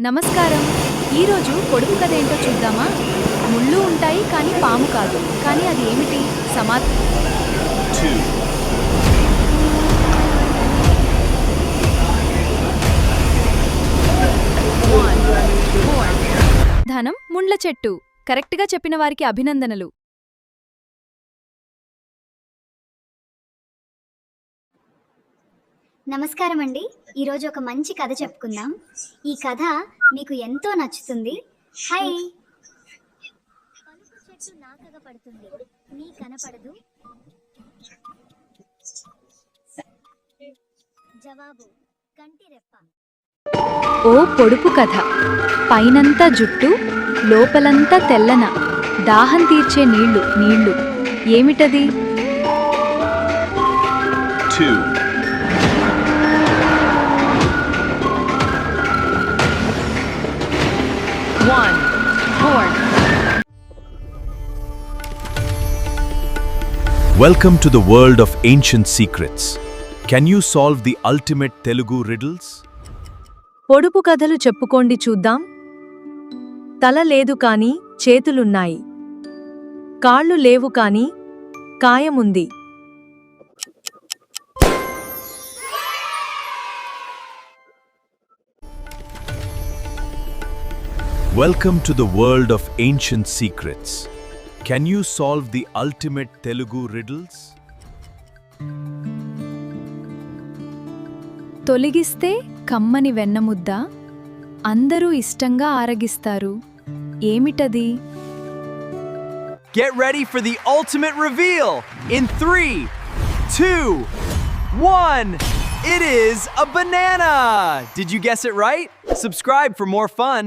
నమస్కారం. ఈరోజు పొడుపు కథ ఏంటో చూద్దామా? ముళ్ళు ఉంటాయి కానీ పాము కాదు. కానీ అది ఏమిటి? Two. ధనం ముండ్ల చెట్టు. కరెక్ట్గా చెప్పిన వారికి అభినందనలు. నమస్కారం అండి. ఈరోజు ఒక మంచి కథ చెప్పుకుందాం. ఈ కథ మీకు ఎంతో నచ్చుతుంది. హాయ్. పలుకు చెట్టు నాకగా పడుతుంది, నీ కనపడదు. జవాబు కంటి రెప్ప. ఓ పొడుపు కథ. పైనంతా జుట్టు, లోపలంతా తెల్లన, దాహం తీర్చే నీళ్లు. ఏమిటది? Two. Welcome to the world of ancient secrets. Can you solve the ultimate Telugu riddles? పొడుపు కథలు చెప్పుకోండి చూద్దాం. తల లేదు కాని చేతులున్నాయి, కాళ్ళు లేవు కాని కాయముంది. Welcome to the world of ancient secrets. Can you solve the ultimate Telugu riddles? తొలగిస్తే కమ్మని వెన్నముద్ద, అందరూ ఇష్టంగా ఆరగిస్తారు. ఏమిటది? Get ready for the ultimate reveal in 3, 2, 1. It is a banana! Did you guess it right? Subscribe for more fun.